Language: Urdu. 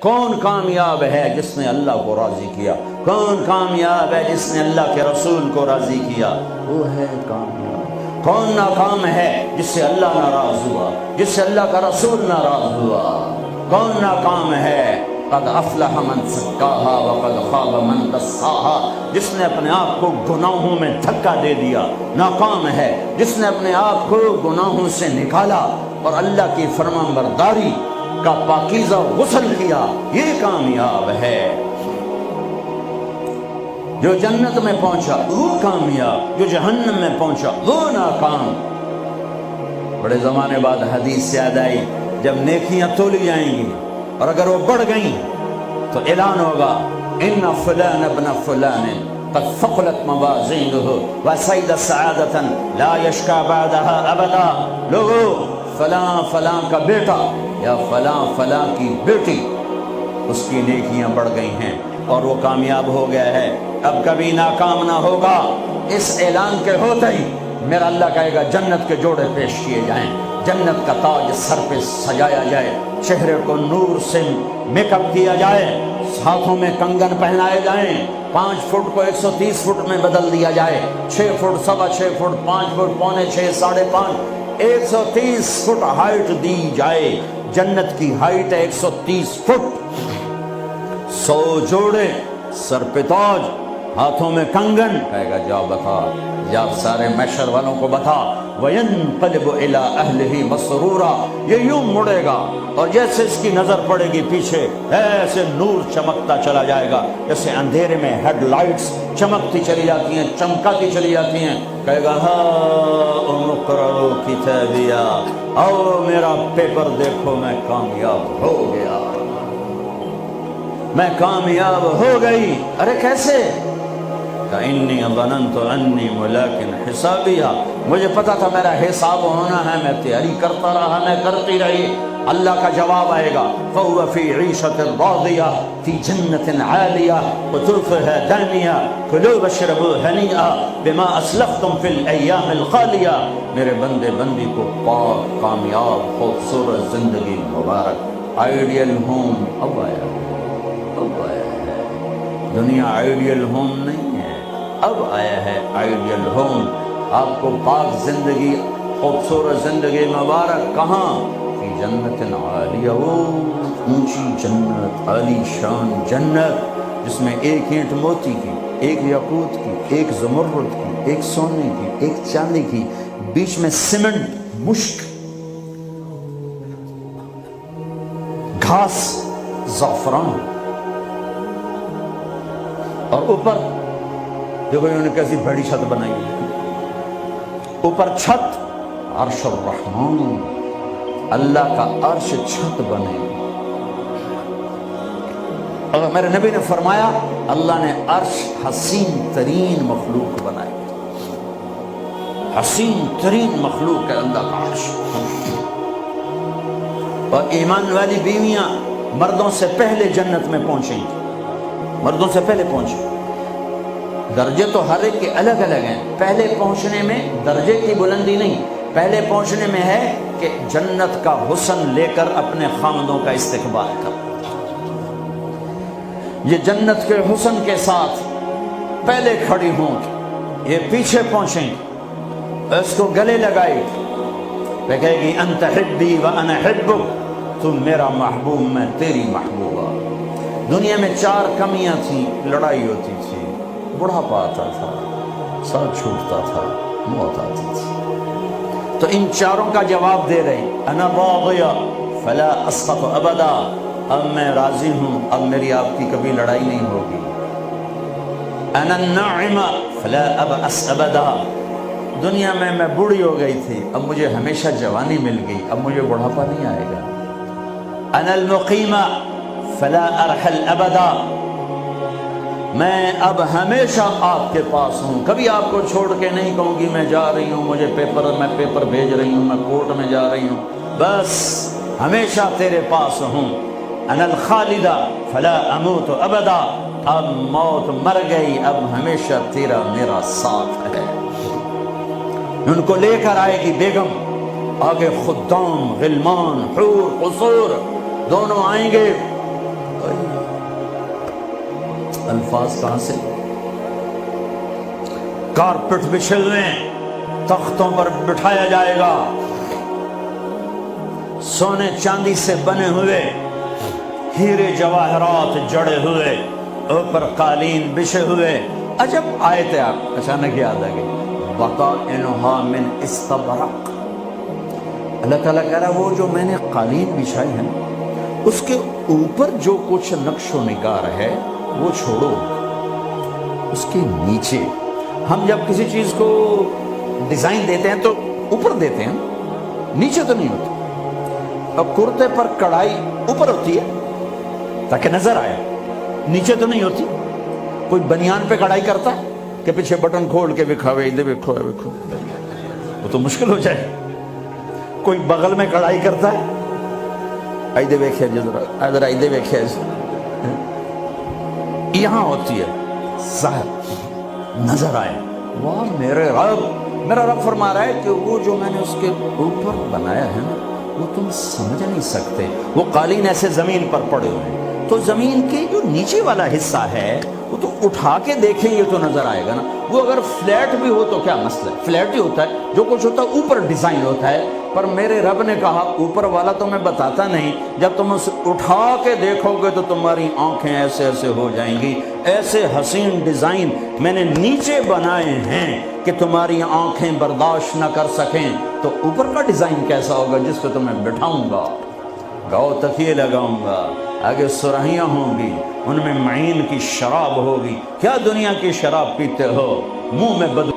کون کامیاب ہے جس نے اللہ کو راضی کیا؟ کون کامیاب ہے جس نے اللہ کے رسول کو راضی کیا؟ وہ ہے کامیاب۔ کون ناکام ہے جس سے اللہ ناراض ہوا، جس سے اللہ کا رسول ناراض ہوا؟ کون ناکام ہے؟ قد افلح من زکاہا وقد خاب من دساہا، جس نے اپنے آپ کو گناہوں میں دھکا دے دیا ناکام ہے، جس نے اپنے آپ کو گناہوں سے نکالا اور اللہ کی فرمانبرداری کا پاکیزہ غسل کیا، یہ کامیاب ہے۔ جو جنت میں پہنچا وہ کامیاب، جو جہنم میں پہنچا وہ ناکام۔ بڑے زمانے بعد حدیث یاد آئی، جب نیکیاں تولی جائیں گی اور اگر وہ بڑھ گئیں تو اعلان ہوگا ان فلان ابن فلان قد ثقلت موازینہ وسعد سعادۃ لا یشقی بعدها ابدا۔ لوگو فلاں فلاں کا بیٹا یا فلاں فلاں کی بیٹی، اس کی نیکیاں بڑھ گئی ہیں اور وہ کامیاب ہو گیا ہے، اب کبھی ناکام نہ ہوگا۔ اس اعلان کے ہوتے ہی میرا اللہ کہے گا جنت کے جوڑے پیش کیے جائیں، جنت کا تاج سر پہ سجایا جائے، چہرے کو نور سے میک اپ کیا جائے، ہاتھوں میں کنگن پہنائے جائیں، 5 فٹ کو 130 فٹ میں بدل دیا جائے، 6 فٹ 6.25 فٹ 5 فٹ پونے 6 5.5 130 فٹ ہائٹ دی جائے۔ جنت کی ہائٹ ہے 130 فٹ، 100 جوڑے، سر پہ تاج، ہاتھوں میں کنگن، کہے گا جاؤ بتا، جاؤ سارے محشر والوں کو بتا۔ وَيَنْقَلِبُ إِلَىٰ أَهْلِهِ مَسْرُورًا، یہ یوں مڑے گا اور جیسے اس کی نظر پڑے گی پیچھے ایسے نور چمکتا چلا جائے گا، جیسے اندھیرے میں ہیڈ لائٹس چمکتی چلی جاتی ہیں، چمکاتی چلی جاتی ہیں۔ کہے گا ہاں اقرؤ کتابیہ، آؤ میرا پیپر دیکھو، میں کامیاب ہو گیا، میں کامیاب ہو گئی۔ ارے کیسے؟ انی ظننت انی ملاق حسابیہ، مجھے پتا تھا میرا حساب ہونا ہے، میں تیاری کرتا رہا، میں کرتی رہی۔ اللہ کا جواب آئے گا فَهُوَ فِي عِيشَةٍ رَاضِيَةٍ فِي جَنَّةٍ عَالِيَةٍ قُطُوفُهَا دَانِيَةٌ كُلُوا وَاشْرَبُوا هَنِيئًا بِمَا أَسْلَفْتُمْ فِي الْأَيَّامِ الْخَالِيَةِ۔ میرے بندے بندی کو پاک کامیاب خوبصورت زندگی مبارک، آئیڈیل ہوم اب آیا ہے، اب آیا ہے۔ دنیا آئیڈیل ہوم نہیں ہے، اب آیا ہے آئیڈیل ہوم۔ آپ کو پاک زندگی، خوبصورت زندگی مبارک، کہاں؟ فی جنت عالیہ، وہ اونچی جنت، عالی شان جنت جس میں ایک اینٹ موتی کی، ایک یاقوت کی، ایک زمرد کی، ایک سونے کی، ایک چاندی کی، بیچ میں سیمنٹ، مشک، گھاس، زعفران، اور اوپر دیکھو انہوں نے کیسی بڑی چھت بنائی ہے، اوپر چھت عرش الرحمن، اللہ کا عرش چھت بنے۔ اور میرے نبی نے فرمایا اللہ نے عرش حسین ترین مخلوق بنائی، حسین ترین مخلوق ہے اللہ کا عرش۔ اور ایمان والی بیویاں مردوں سے پہلے جنت میں پہنچیں گی، مردوں سے پہلے پہنچیں۔ درجے تو ہر ایک کے الگ الگ ہیں، پہلے پہنچنے میں درجے کی بلندی نہیں، پہلے پہنچنے میں ہے کہ جنت کا حسن لے کر اپنے خامدوں کا استقبال کر، یہ جنت کے حسن کے ساتھ پہلے کھڑی ہوں، یہ پیچھے پہنچیں، اس کو گلے لگائی، کہے گی انت حبی وانا حبک، تم میرا محبوب میں تیری محبوبہ۔ دنیا میں 4 کمیاں تھیں، لڑائی ہوتی تھی، بڑھاپا آتا تھا، ساتھ چھوٹتا تھا، موت آتی تھی، تو ان 4 کا جواب دے رہی، انا راضیہ فلا اسخط ابدا، اب میں راضی ہوں، اب میری آپ کی کبھی لڑائی نہیں ہوگی۔ انا الناعمہ فلا ابأس ابدا، دنیا میں میں بوڑھی ہو گئی تھی، اب مجھے ہمیشہ جوانی مل گئی، اب مجھے بڑھاپا نہیں آئے گا۔ انا المقیمہ فلا ارحل ابدا، میں اب ہمیشہ آپ کے پاس ہوں، کبھی آپ کو چھوڑ کے نہیں کہوں گی میں جا رہی ہوں، مجھے میں پیپر بھیج رہی ہوں، میں کورٹ میں جا رہی ہوں، بس ہمیشہ تیرے پاس ہوں۔ انا الخالدہ فلا اموت ابدا، اب موت مر گئی، اب ہمیشہ تیرا میرا ساتھ ہے۔ ان کو لے کر آئے گی بیگم، آگے خدام، غلمان، حور، قصور دونوں آئیں گے، الفاظ کہاں سے؟ کارپٹ بچھے ہوئے تختوں پر بٹھایا جائے گا، سونے چاندی سے بنے ہوئے، ہیرے جواہرات جڑے ہوئے، اوپر قالین بچھے ہوئے. عجب آیت ہے، آپ اچانک یاد آ گئی، بطائنها من استبرق. اللہ تعالیٰ کہہ رہا وہ جو میں نے قالین بچھائی ہے اس کے اوپر جو کچھ نقش و نگار ہے وہ چھوڑو، اس کے نیچے ہم جب کسی چیز کو ڈیزائن دیتے ہیں تو اوپر دیتے ہیں، نیچے تو نہیں ہوتی. اب کرتے پر کڑھائی اوپر ہوتی ہے تاکہ نظر آئے، نیچے تو نہیں ہوتی. کوئی بنیان پہ کڑھائی کرتا ہے کہ پیچھے بٹن کھول کے دکھاوے ادھر دیکھو دیکھو، وہ تو مشکل ہو جائے. کوئی بغل میں کڑھائی کرتا ہے، ادھر دیکھے ذرا، ادھر ادھر دیکھے، یہاں ہوتی ہے ظاہر نظر آئے. واہ میرے رب، میرا رب فرما رہا ہے کہ وہ جو میں نے اس کے اوپر بنایا ہے نا وہ تم سمجھ نہیں سکتے. وہ قالین ایسے زمین پر پڑے ہوئے ہیں تو زمین کے جو نیچے والا حصہ ہے وہ تو اٹھا کے دیکھیں گے تو نظر آئے گا نا. وہ اگر فلیٹ بھی ہو تو کیا مسئلہ ہے، فلیٹ ہی ہوتا ہے، جو کچھ ہوتا ہے اوپر ڈیزائن ہوتا ہے. پر میرے رب نے کہا اوپر والا تو میں بتاتا نہیں، جب تم اسے اٹھا کے دیکھو گے تو تمہاری آنکھیں ایسے ایسے ہو جائیں گی. ایسے حسین ڈیزائن میں نے نیچے بنائے ہیں کہ تمہاری آنکھیں برداشت نہ کر سکیں، تو اوپر کا ڈیزائن کیسا ہوگا جس پہ تمہیں بٹھاؤں گا، گاؤ تکیے لگاؤں گا، آگے سرہیاں ہوں گی، ان میں معین کی شراب ہوگی. کیا دنیا کی شراب پیتے ہو، منہ میں بدبو